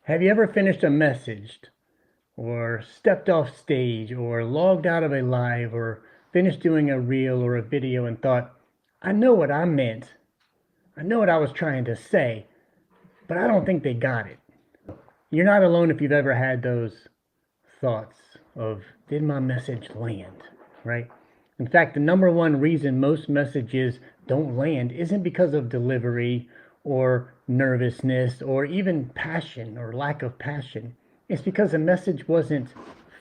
Have you ever finished a message or stepped off stage or logged out of a live or finished doing a reel or a video and thought, I know what I meant. I know what I was trying to say, but I don't think they got it. You're not alone if you've ever had those thoughts of, did my message land? Right? In fact, the number one reason most messages don't land isn't because of delivery or nervousness or even passion or lack of passion. It's because the message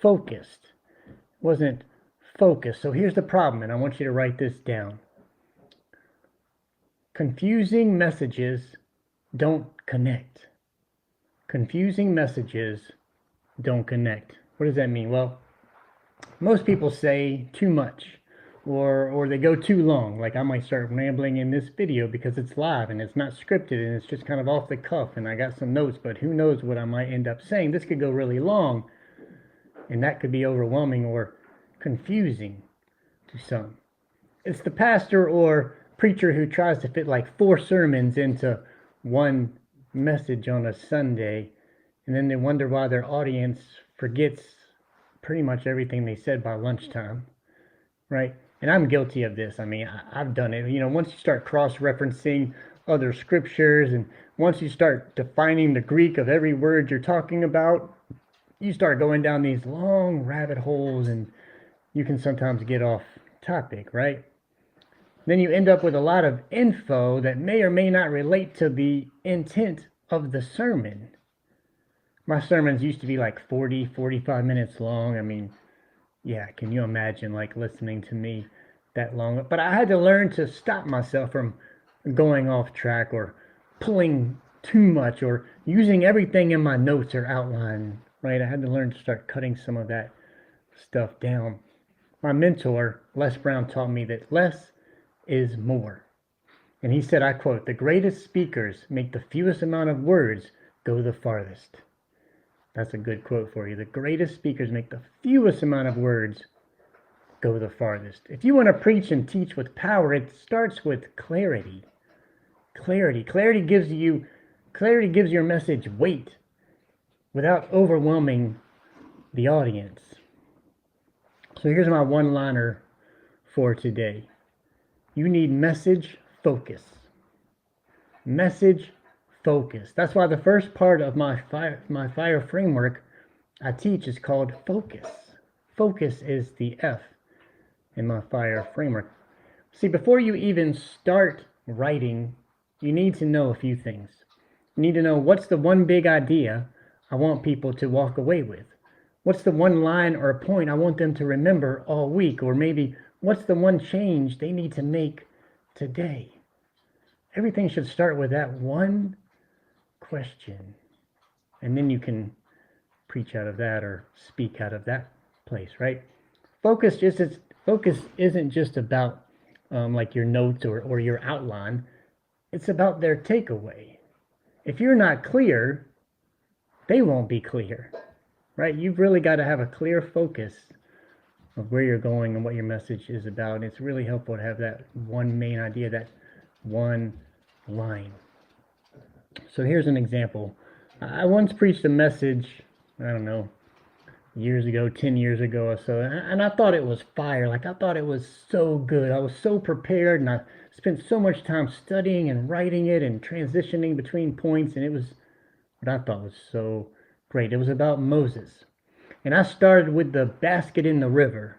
focused. Wasn't focused. So here's the problem, and I want you to write this down. Confusing messages don't connect. Confusing messages don't connect. What does that mean? Well, most people say too much or they go too long. Like I might start rambling in this video because it's live and it's not scripted and it's just kind of off the cuff and I got some notes, but who knows what I might end up saying. This could go really long and that could be overwhelming or confusing to some. It's the pastor or preacher who tries to fit like 4 sermons into one message on a Sunday, and then they wonder why their audience forgets pretty much everything they said by lunchtime, right? And I'm guilty of this. I mean, I've done it. Once you start cross-referencing other scriptures and once you start defining the Greek of every word you're talking about, you start going down these long rabbit holes and you can sometimes get off topic, right? Then you end up with a lot of info that may or may not relate to the intent of the sermon. My sermons used to be like 40, 45 minutes long. I mean, yeah, can you imagine like listening to me that long? But I had to learn to stop myself from going off track or pulling too much or using everything in my notes or outline, right? I had to learn to start cutting some of that stuff down. My mentor, Les Brown, taught me that less is more. And he said, I quote, the greatest speakers make the fewest amount of words go the farthest. That's a good quote for you. The greatest speakers make the fewest amount of words go the farthest. If you want to preach and teach with power, it starts with clarity. Clarity gives your message weight without overwhelming the audience. So here's my one-liner for today. You need message focus. Message focus. That's why the first part of my fire framework I teach is called focus. Focus is the F in my fire framework. See, before you even start writing, you need to know a few things. You need to know what's the one big idea I want people to walk away with. What's the one line or point I want them to remember all week? Or maybe what's the one change they need to make today? Everything should start with that one question. And then you can preach out of that or speak out of that place, right? Focus isn't just about like your notes or your outline. It's about their takeaway. If you're not clear, they won't be clear, right? You've really got to have a clear focus of where you're going and what your message is about. And it's really helpful to have that one main idea, that one line. So here's an example. I once preached a message, I don't know, years ago, 10 years ago or so, and I thought it was fire. Like I thought it was so good. I was so prepared and I spent so much time studying and writing it and transitioning between points, and it was what I thought was so great. It was about Moses. And I started with the basket in the river,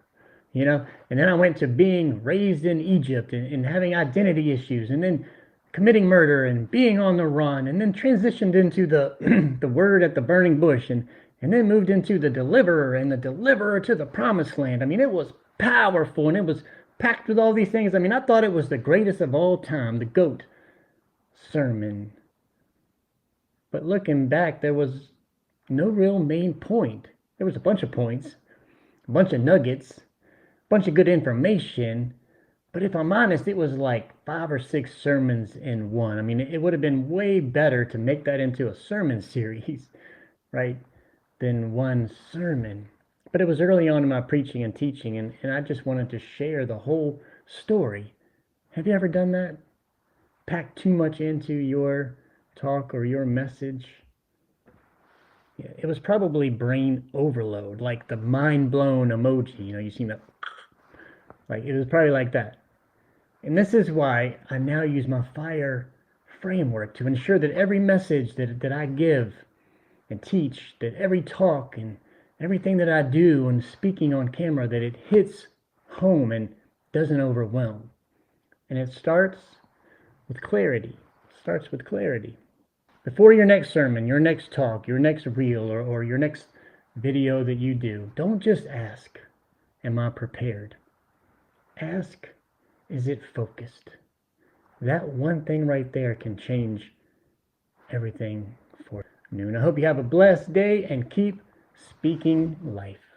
and then I went to being raised in Egypt and having identity issues, and then committing murder and being on the run, and then transitioned into the the word at the burning bush, and then moved into the deliverer and the deliverer to the promised land. I mean, it was powerful and it was packed with all these things. I mean, I thought it was the greatest of all time, the GOAT sermon. But looking back, there was no real main point. There was a bunch of points, a bunch of nuggets, a bunch of good information. But if I'm honest, it was like 5 or 6 sermons in one. I mean, it would have been way better to make that into a sermon series, right, than one sermon. But it was early on in my preaching and teaching, and I just wanted to share the whole story. Have you ever done that? Pack too much into your talk or your message? it was probably brain overload, like the mind blown emoji. You know, you seen that, like it was probably like that. And this is why I now use my FIRE framework to ensure that every message that I give and teach, that every talk and everything that I do and speaking on camera, that it hits home and doesn't overwhelm. And it starts with clarity. It starts with clarity. Before your next sermon, your next talk, your next reel, or your next video that you do, don't just ask, am I prepared? Ask, is it focused? That one thing right there can change everything for you. And I hope you have a blessed day and keep speaking life.